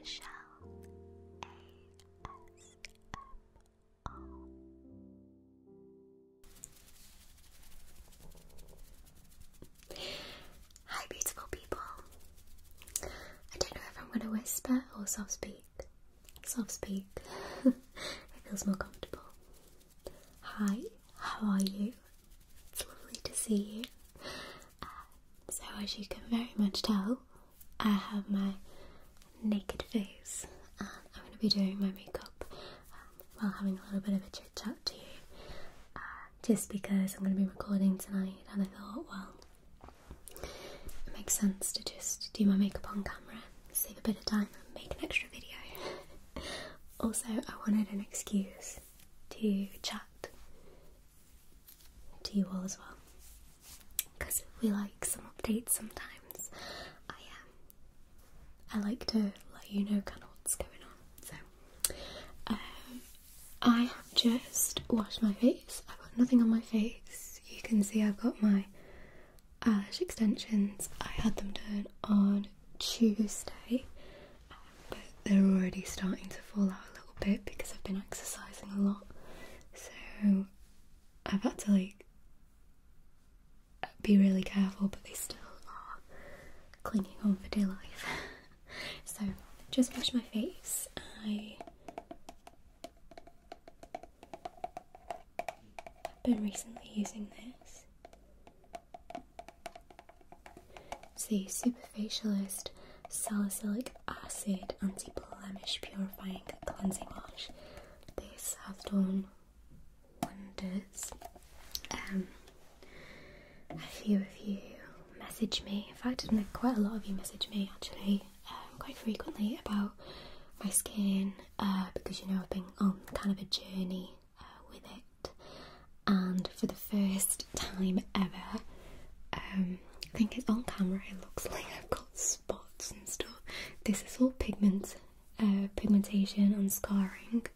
Michelle ASMR. Hi beautiful people. I don't know if I'm going to whisper or soft speak. Soft speak. It feels more comfortable. Hi, how are you? It's lovely to see you. So as you can very much tell, I have my naked face and I'm going to be doing my makeup while having a little bit of a chit chat to you. Just because I'm going to be recording tonight and I thought, well, it makes sense to just do my makeup on camera, save a bit of time and make an extra video. Also, I wanted an excuse to chat to you all as well, because we like some updates sometimes. I like to let you know kind of what's going on. So, I have just washed my face. I've got nothing on my face. You can see I've got my eyelash extensions. I had them done on Tuesday, but they're already starting to fall out a little bit because I've been exercising a lot. So I've had to be really careful, but they still are clinging on for dear life. So just washed my face. I've been recently using this. It's the Superfacialist Salicylic Acid Anti-Blemish Purifying Cleansing Wash. This has done wonders. A few of you message me, in fact quite a lot of you message me actually, quite frequently about my skin, because you know I've been on kind of a journey with it, and for the first time ever, I think it's on camera, it looks like I've got spots and stuff. This is all pigmentation and scarring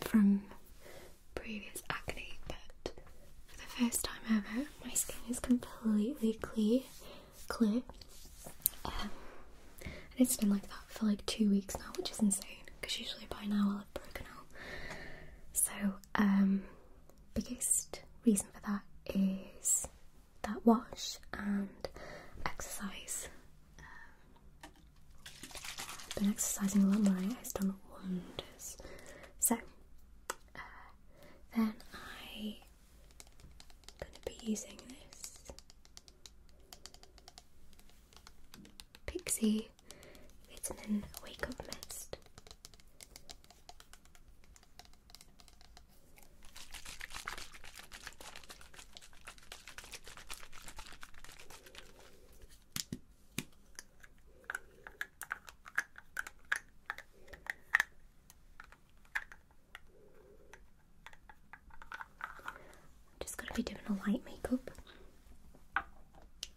from previous acne, but for the first time ever my skin is completely clear. And it's been like that for like 2 weeks now, which is insane because usually by now I'll have broken out. So biggest reason for that is that wash and exercise. I've been exercising a lot more and it has done wonders. So then I'm going to be using this Pixie Vitamin Wake Up Mist. Be doing a light makeup. I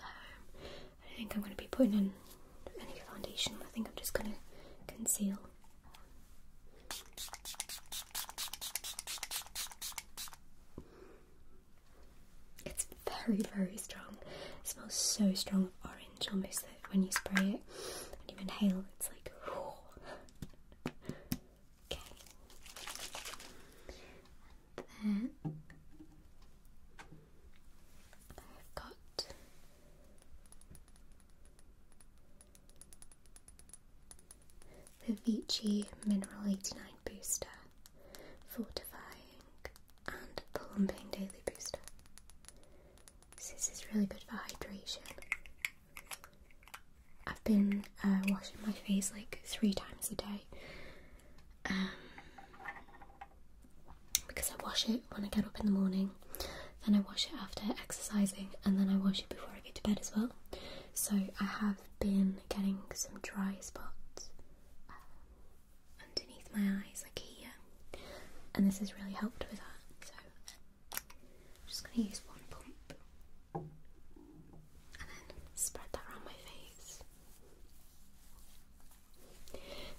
don't think I'm going to be putting in any foundation. I think I'm just going to conceal. It's very, very strong. It smells so strong of orange, almost that when you spray it and you inhale, it's like, whew. Okay. And then the Fiji Mineral 89 Booster, Fortifying and Plumping Daily Booster. So this is really good for hydration. I've been washing my face like 3 times a day, because I wash it when I get up in the morning, then I wash it after exercising, and then I wash it before I get to bed as well. So I have been getting some dry spots underneath my eyes, like here, and this has really helped with that. So I'm just going to use one pump and then spread that around my face.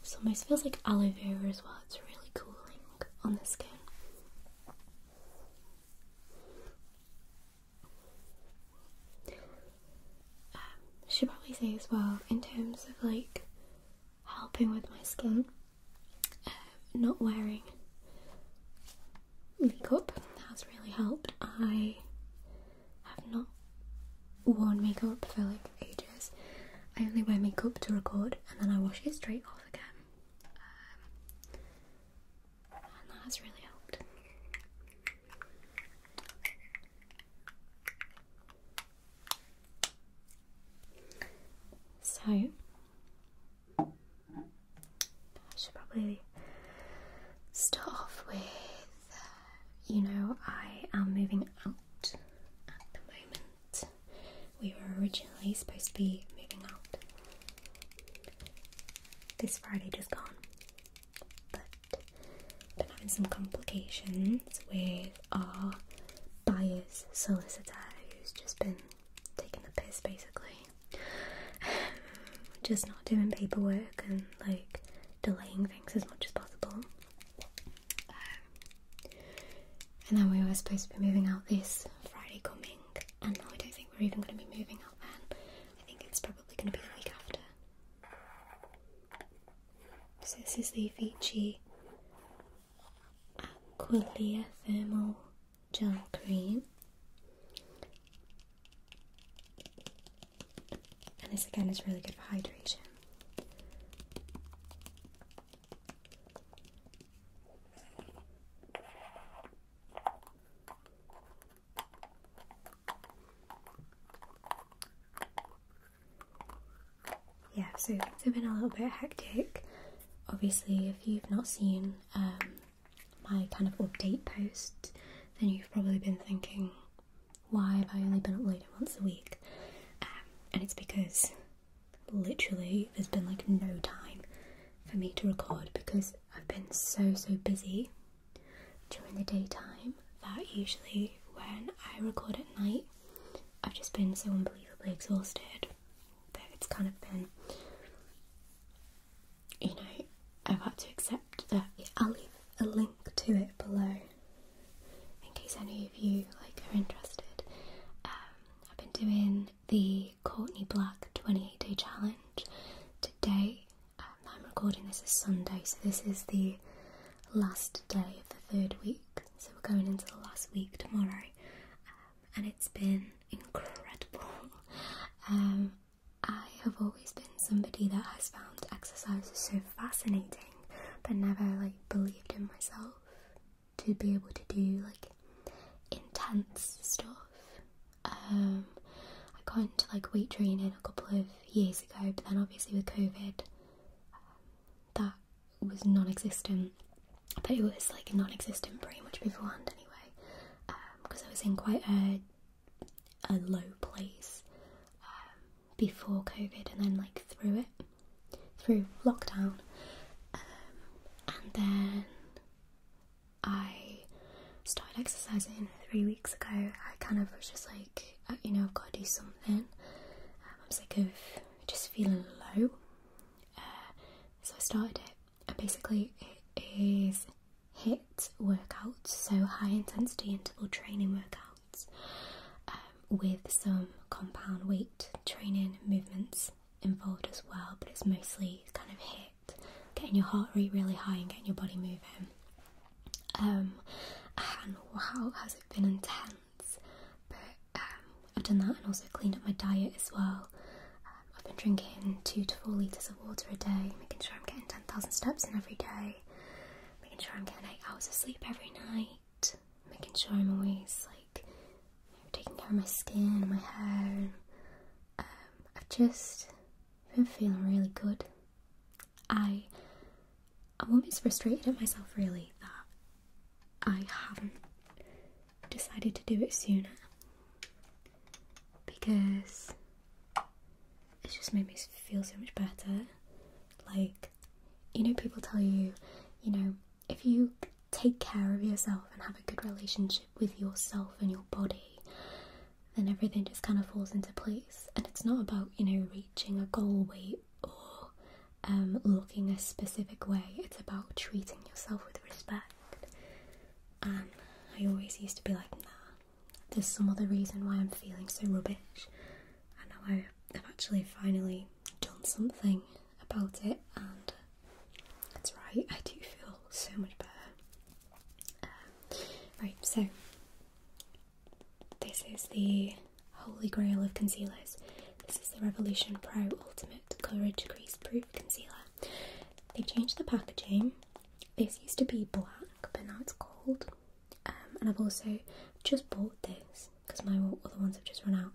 This almost feels like aloe vera as well. It's really cooling on the skin. I should probably say as well, in terms of like helping with my skin. Not wearing makeup has really helped. I have not worn makeup for like ages. I only wear makeup to record and then I wash it straight off again. And that has really helped. So I should probably start off with, you know, I am moving out at the moment. We were originally supposed to be moving out this Friday just gone, but been having some complications with our buyer's solicitor, who's just been taking the piss basically. Just not doing paperwork and like delaying things as much as possible. And then we were supposed to be moving out this Friday coming, and now I don't think we're even going to be moving out then. I think it's probably going to be the week after. So this is the Fiji Qualia Thermal Gel Cream. And this again is really good for hydration. Yeah, so things have been a little bit hectic. Obviously, if you've not seen my kind of update post, then you've probably been thinking, why have I only been uploading once a week? And it's because literally there's been like no time for me to record because I've been so busy during the daytime that usually when I record at night I've just been so unbelievably exhausted that it's kind of been, you know, I've had to accept that. I'll leave a link to it below in case any of you like are interested. I've been doing the Courtney Black 28-day challenge today. I'm recording this as Sunday, so this is the last day of the 3rd week, so we're going into the last week tomorrow, and it's been incredible. I have always been somebody that has found exercise so fascinating but never like believed in myself to be able to do like intense stuff. I got into like weight training a couple of years ago, but then obviously with COVID that was non-existent, but it was like non-existent pretty much beforehand anyway, because I was in quite a low place before COVID and then like through lockdown, and then I started exercising 3 weeks ago. I kind of was just like, you know, I've got to do something. I'm sick of just feeling low, so I started it, and basically it is HIIT workouts, so high intensity interval training workouts, with some compound weight training movements involved as well, but it's mostly kind of HIIT, getting your heart rate really high and getting your body moving. And wow, has it been intense, but I've done that and also cleaned up my diet as well. I've been drinking 2 to 4 litres of water a day, making sure I'm getting 10,000 steps in every day, making sure I'm getting 8 hours of sleep every night, making sure I'm always like, you know, taking care of my skin and my hair, and I've just been feeling really good. I'm almost frustrated at myself really that I haven't decided to do it sooner, because it's just made me feel so much better. Like, you know, people tell you, you know, if you take care of yourself and have a good relationship with yourself and your body, then everything just kind of falls into place. And it's not about, you know, reaching a goal weight or looking a specific way. It's about treating yourself with respect. And I always used to be like, nah, there's some other reason why I'm feeling so rubbish. And now I've actually finally done something about it, and right, I do feel so much better. Right, so this is the holy grail of concealers. This is the Revolution Pro Ultimate Courage Crease Proof Concealer. They've changed the packaging. This used to be black, but now it's gold. And I've also just bought this because my other ones have just run out.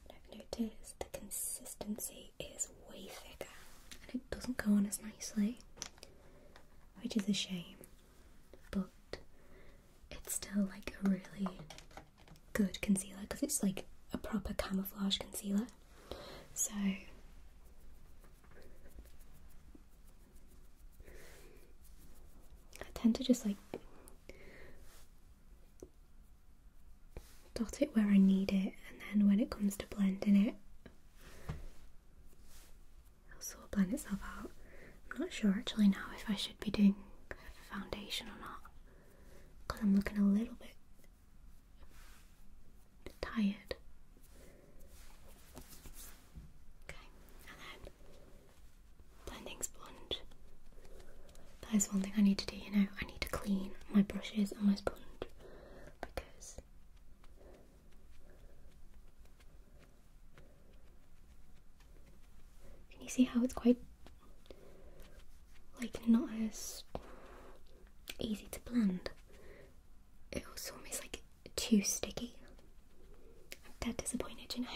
And I've noticed the consistency is way thicker and it doesn't go on as nicely, which is a shame, but it's still like a really good concealer because it's like a proper camouflage concealer. So I tend to just like dot it where I need it, and then when it comes to blending it, it'll sort of blend itself out. I'm not sure actually now if I should be doing foundation or not, because I'm looking a little bit tired. Okay, and then blending sponge. That is one thing I need to do, you know, I need to clean my brushes and my sponge, because can you see how it's quite like not as easy to blend? It was almost like too sticky. I'm dead disappointed, you know.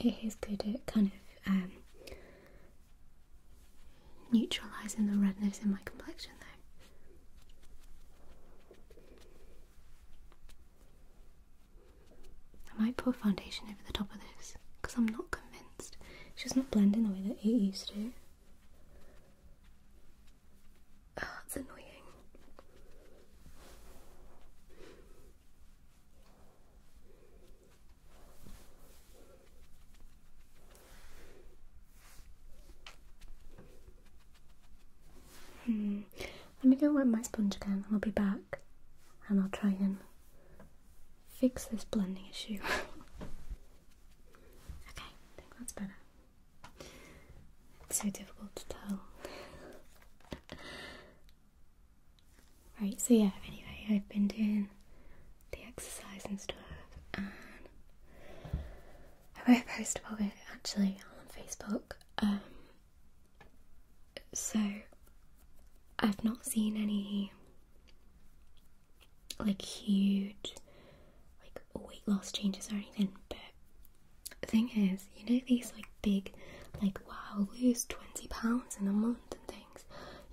It is good at kind of neutralising the redness in my complexion though. I might put foundation over the top of this because I'm not convinced. It's just not blending the way that it used to. Oh, it's annoying. Let me go wet my sponge again and I'll be back and I'll try and fix this blending issue. Okay, I think that's better. It's so difficult to tell. Right, so yeah, anyway, I've been doing the exercise and stuff, and I wrote a post about it actually on Facebook. So I've not seen any like huge like weight loss changes or anything, but the thing is, you know, these like big like wow, lose 20 pounds in a month and things,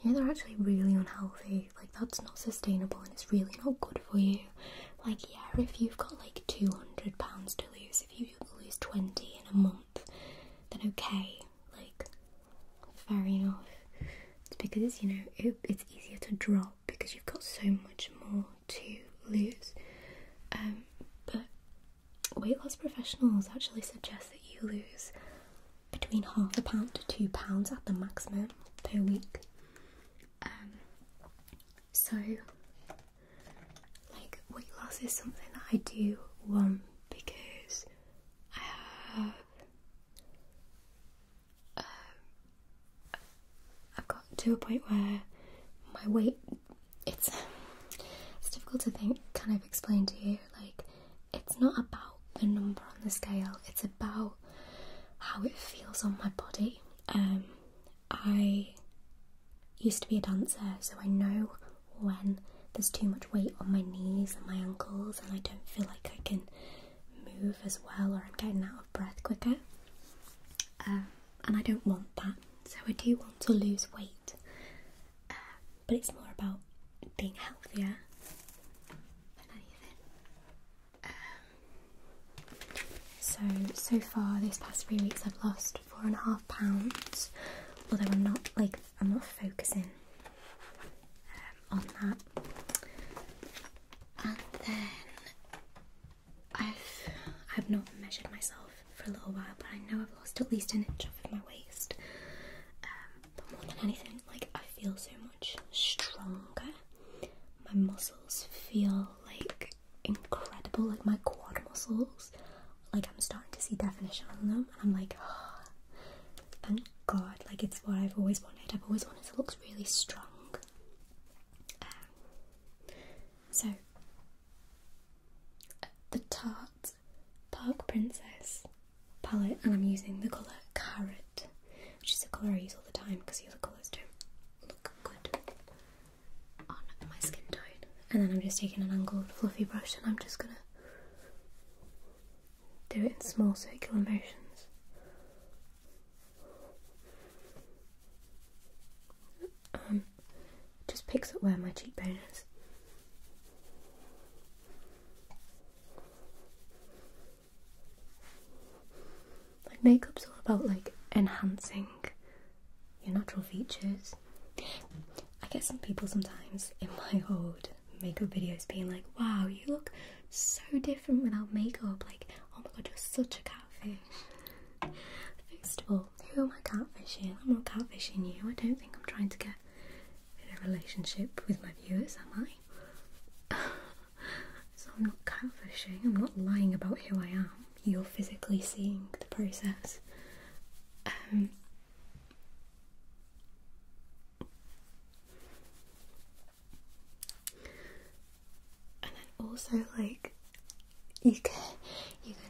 you know, they're actually really unhealthy. Like that's not sustainable and it's really not good for you. Like yeah, if you've got like 200 pounds to lose, if you lose 20 in a month, then okay, like fair enough. It's because, you know, it's easier to drop because you've got so much more to lose. But weight loss professionals actually suggest that you lose between £0.5 to £2 at the maximum per week. So like weight loss is something that I do want because I have I've got to a point where my weight, it's difficult to kind of explain to you. Like, it's not about the number on the scale, it's about how it feels on my body. I used to be a dancer, so I know when there's too much weight on my knees and my ankles and I don't feel like I can move as well, or I'm getting out of breath quicker, and I don't want that. So I do want to lose weight, but it's more about being healthier than anything. So far this past 3 weeks I've lost 4.5 pounds, although I'm not focusing on that. And then I've not measured myself for a little while, but I know I've lost at least an inch off of my waist. But more than anything, like, I feel so much stronger. My muscles feel like incredibly but like my quad muscles, like I'm starting to see definition on them, and I'm like, oh, thank God, like it's what I've always wanted. I've always wanted to look really strong. So, the Tarte Park Princess palette, and I'm using the colour Carrot, which is the colour I use all the time because the other colours don't look good on my skin tone. And then I'm just taking an angled fluffy brush and I'm just gonna do it in small circular motions. Just picks up where my cheekbone is. Like makeup's all about like enhancing your natural features. I get some people sometimes in my old makeup videos being like, wow, you look so different without makeup, like, oh my god, you're such a catfish. First of all, who am I catfishing? I'm not catfishing you. I don't think I'm trying to get in a relationship with my viewers, am I? So I'm not catfishing, I'm not lying about who I am. You're physically seeing the process. Also, like, you can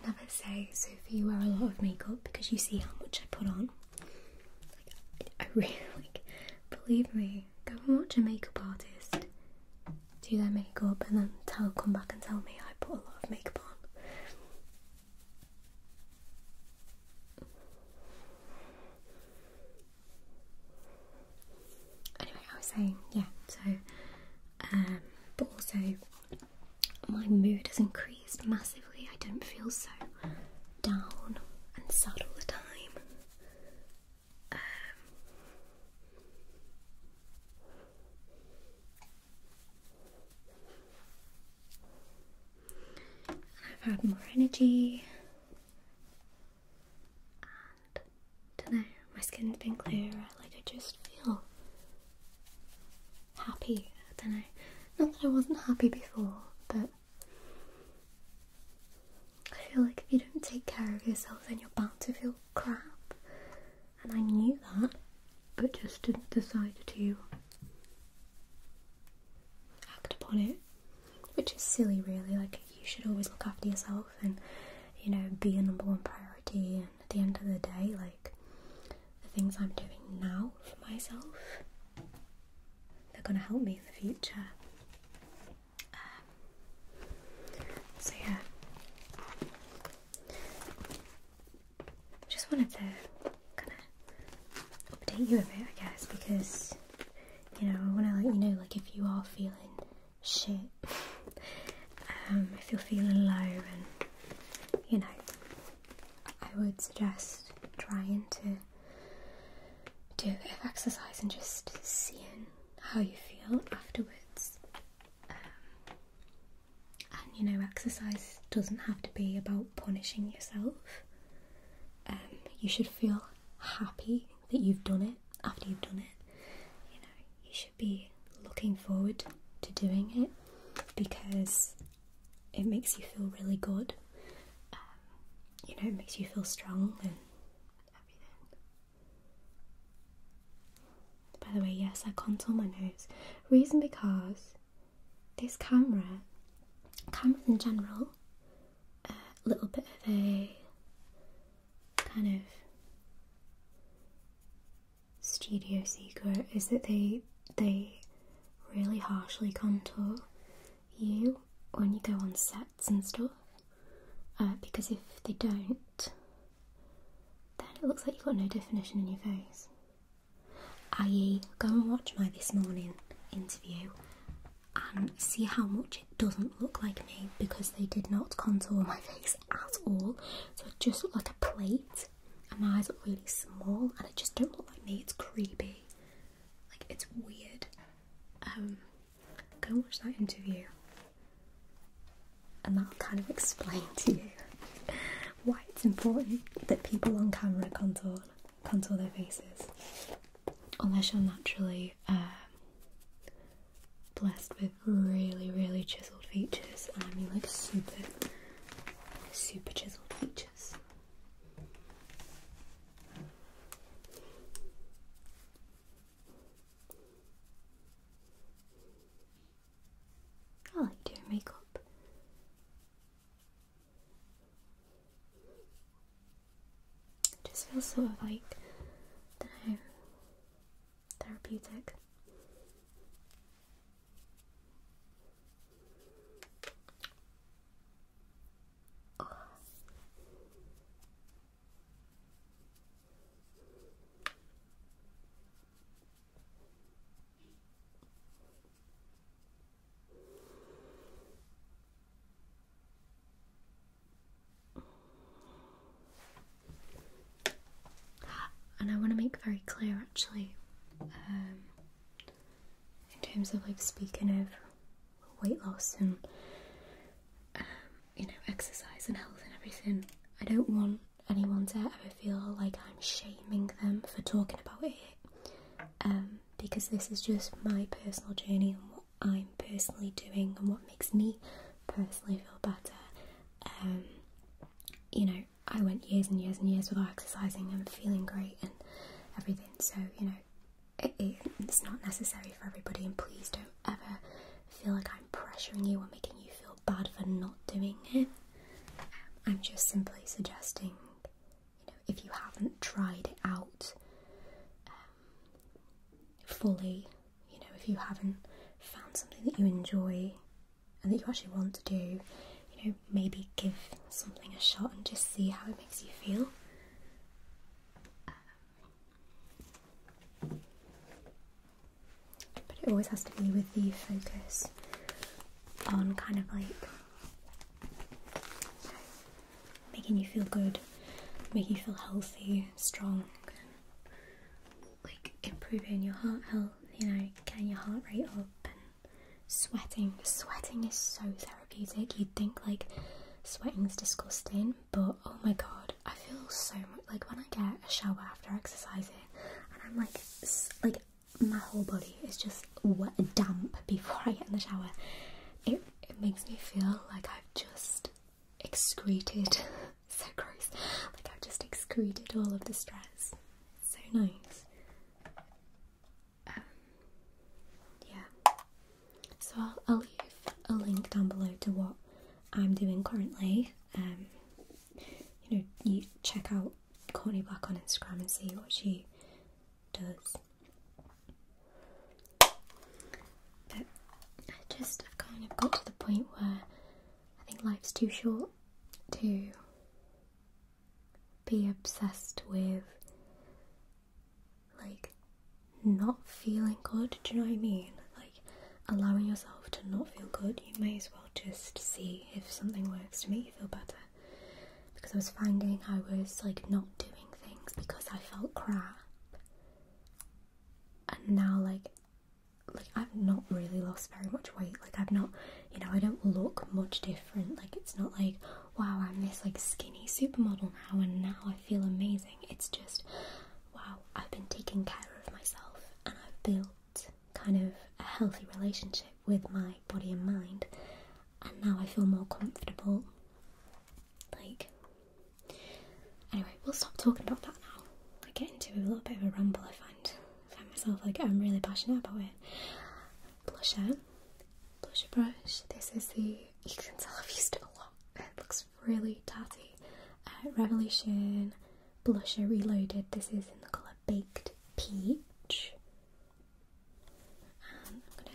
never say, Sophie, you wear a lot of makeup, because you see how much I put on. Like, I really, like, believe me, go and watch a makeup artist do their makeup and then come back and tell me I put a lot of makeup on. Anyway, I was saying, yeah, so, but also, my mood has increased massively. I don't feel so down and sad all the time. I've had more energy, and I don't know, my skin's been clearer. Like, I just feel happy. I don't know, not that I wasn't happy before, but I feel like if you don't take care of yourself, then you're bound to feel crap. And I knew that, but just didn't decide to act upon it, which is silly, really. Like, you should always look after yourself and, you know, be your number one priority. And at the end of the day, like, the things I'm doing now for myself, they're going to help me in the future. So yeah, just wanted to kind of update you a bit, I guess, because, you know, I want to let you know, like, if you are feeling shit, if you're feeling low, and, you know, I would suggest trying to do a bit of exercise and just seeing how you feel afterwards. And, you know, exercise doesn't have to be about punishing yourself. You should feel happy that you've done it after you've done it. You know, you should be looking forward to doing it because it makes you feel really good. You know, it makes you feel strong and everything. By the way, yes, I contour my nose. Reason because this cameras in general, a little bit of a kind of studio secret is that they really harshly contour you when you go on sets and stuff, because if they don't, then it looks like you've got no definition in your face. I.e., go and watch my This Morning interview and see how much it doesn't look like me, because they did not contour my face at all. So it just looked like a plate and my eyes look really small and it just don't look like me. It's creepy, like, it's weird. Go and watch that interview and that'll kind of explain to you why it's important that people on camera contour their faces, unless you're naturally blessed with really, really chiseled features, and I mean like super, super chiseled features. I like doing makeup. It just feels sort of like, I don't know, therapeutic. And I want to make very clear actually, in terms of like speaking of weight loss and you know, exercise and health and everything, I don't want anyone to ever feel like I'm shaming them for talking about it, because this is just my personal journey and what I'm personally doing and what makes me personally feel better. You know, I went years and years and years without exercising and feeling great and everything, so you know, it's not necessary for everybody, and please don't ever feel like I'm pressuring you or making you feel bad for not doing it. I'm just simply suggesting, you know, if you haven't tried it out fully, you know, if you haven't found something that you enjoy and that you actually want to do, you know, maybe give something a shot and just see how it makes you feel. But it always has to be with the focus on kind of like, you know, making you feel good, making you feel healthy, strong, and like improving your heart health, you know, getting your heart rate up, and sweating. Sweating is so therapeutic. You'd think like sweating's disgusting, but oh my god, I feel so much like when I get a shower after exercising and I'm like my whole body is just wet, damp before I get in the shower. It makes me feel like I've just excreted, so gross, like I've just excreted all of the stress. It's so nice. Yeah. So I'll leave a link down below to what I'm doing currently. You know, you check out Courtney Black on Instagram and see what she does. But I've kind of got to the point where I think life's too short to be obsessed with like not feeling good. Do you know what I mean? Like allowing yourself to not feel good. You may as well just see if something works to make you feel better. Because I was finding I was like not doing things because I felt crap, and now like I've not really lost very much weight. Like I've not, you know, I don't look much different. Like it's not like, wow, I'm this like skinny supermodel now and now I feel amazing. It's just, wow, I've been taking care of myself and I've built kind of a healthy relationship with my body and mind, and now I feel more comfortable. Like, anyway, we'll stop talking about that now. I get into a little bit of a ramble. I find myself like I'm really passionate about it. Blusher brush. This is the, you can tell I've used it a lot. It looks really tatty. Revolution Blusher Reloaded. This is in the colour Baked Peach. And I'm gonna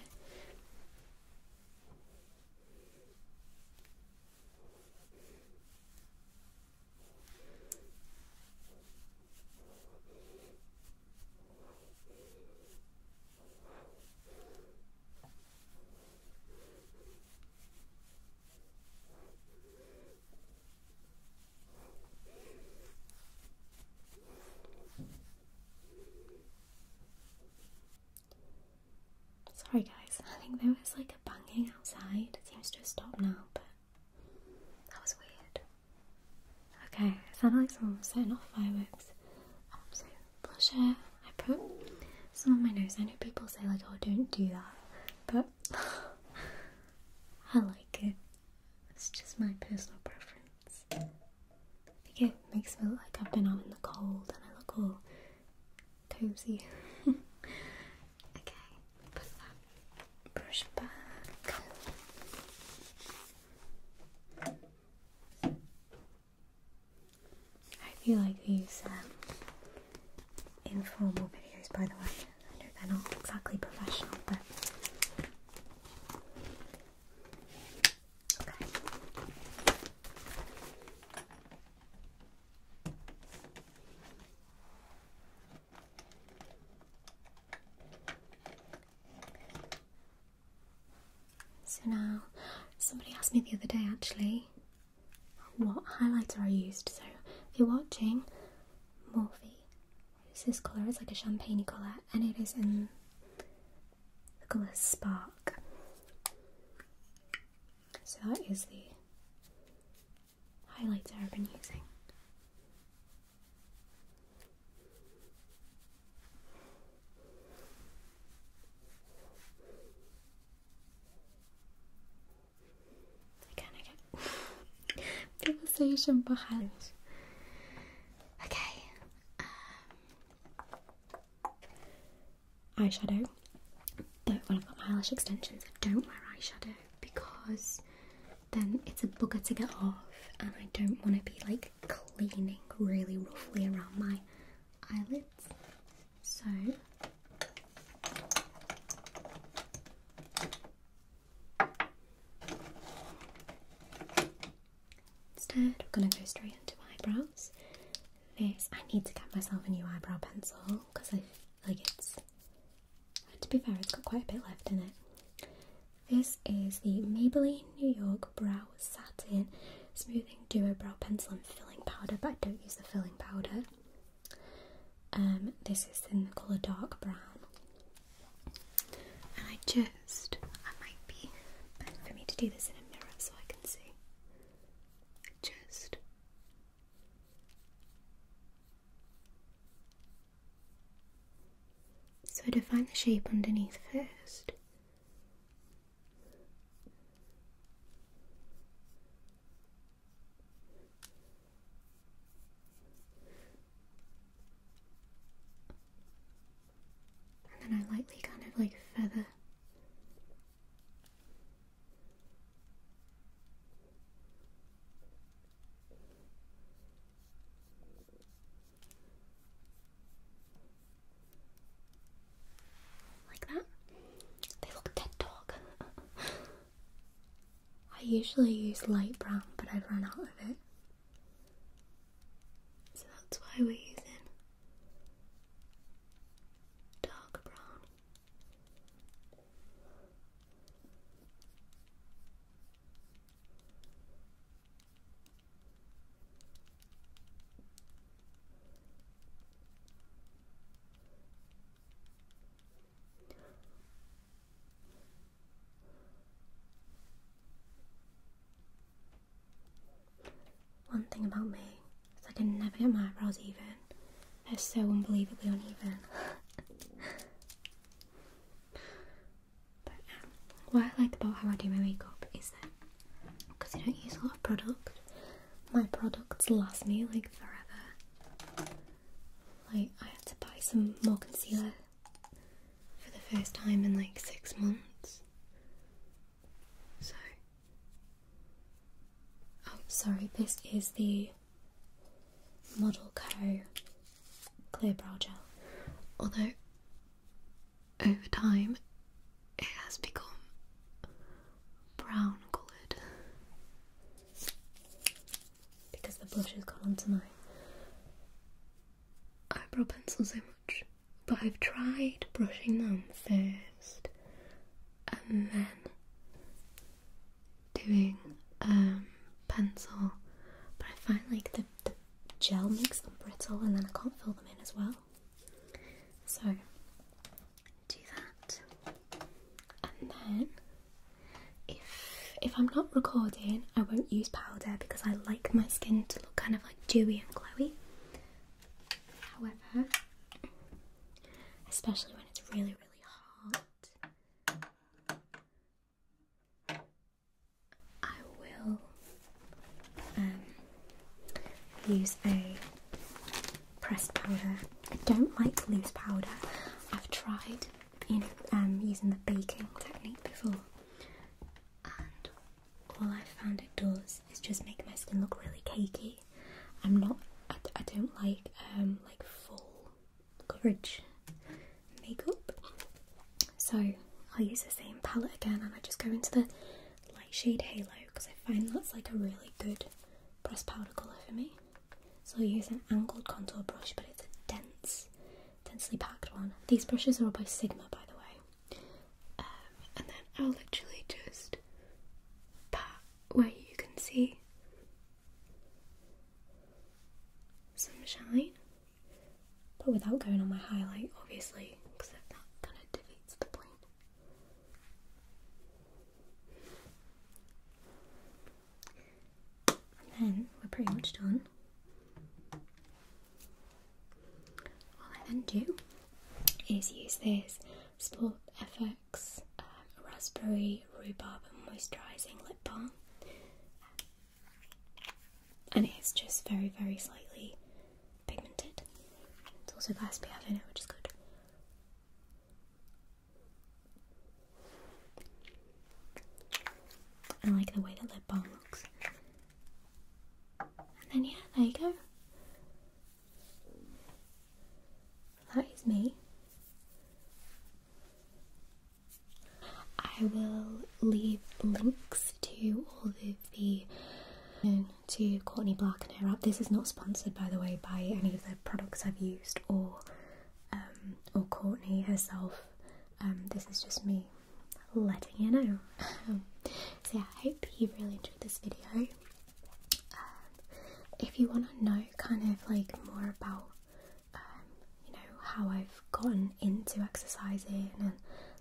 sorry guys, I think there was like a banging outside. It seems to have stopped now, but that was weird. Okay, it sounded like someone was setting off fireworks. So blusher, I put some on my nose. I know people say like, oh, don't do that, but I like it. It's just my personal preference. I think it makes me look like I've been out in the cold and I look all cozy. Okay, put that brush back. I hope you like these informal videos, by the way. I know they're not exactly professional, but okay. So now, somebody asked me the other day actually what highlighter I used. So if you're watching, Morphe. It's this colour, it's like a champagne colour, and it is in the colour Spark. So that is the highlighter I've been using. Again, I get people say you shouldn't put highlights. Eyeshadow, but when I've got my eyelash extensions I don't wear eyeshadow because then it's a bugger to get off and I don't want to be like cleaning really roughly around my eyelids. So instead we're going to go straight into my eyebrows. This, I need to get myself a new eyebrow pencil because I feel like it's, to be fair, it's got quite a bit left in it. This is the Maybelline New York Brow Satin Smoothing Duo Brow Pencil and Filling Powder, but I don't use the filling powder. This is in the colour Dark Brown. And I might be better for me to do this in a mirror so I can see. So define the shape underneath first. And then I lightly kind of like feather. I usually use light brown, but I've run out of it. So that's why we're using dark brown. One thing about me is I can never get my eyebrows even. They're so unbelievably uneven. But what I like about how I do my makeup is that because I don't use a lot of product, my products last me like forever. Like I had to buy some more concealer for the first time in like 6 months. So sorry, this is the Model Co Clear Brow Gel. Although, over time, it has become brown coloured because the blush has gone onto my eyebrow pencil so much. But I've tried brushing them first and then doing pencil, but I find like the gel makes them brittle and then I can't fill them in as well. So do that, and then if I'm not recording I won't use powder because I like my skin to look kind of like dewy and glowy. However, especially when it's really hot, use a pressed powder. I don't like loose powder. I've tried, using the baking technique before, and all I found it does is just make my skin look really cakey. I don't like full coverage makeup, so I'll use the same palette again, and I just go into the light shade Halo because I find that's like a really good pressed powder colour for me. So I'll use an angled contour brush, but it's a densely packed one. These brushes are all by Sigma, by the way. And then I'll literally just pat where you can see some shine, but without going on my highlight, obviously, because that kind of defeats the point. And then we're pretty much done. All I then do is use this Sport FX Raspberry Rhubarb Moisturising Lip Balm, and it's just very, very slightly pigmented. It's also got SPF in it, which is good. I like the way the lip balm looks. And then yeah, there you go. That is me. I will leave links to all of the to Courtney Black and her app. This is not sponsored, by the way, by any of the products I've used or Courtney herself. This is just me letting you know. So yeah, I hope you really enjoyed this video. If you want to know kind of like more about how I've gotten into exercising and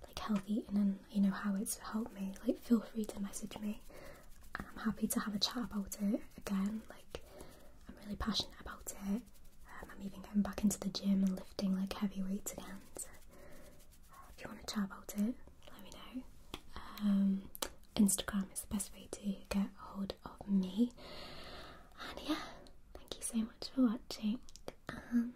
like healthy eating and how it's helped me, like feel free to message me, and I'm happy to have a chat about it again. Like, I'm really passionate about it. I'm even getting back into the gym and lifting like heavy weights again, so if you want to chat about it, let me know. Instagram is the best way to get a hold of me, and yeah, thank you so much for watching, and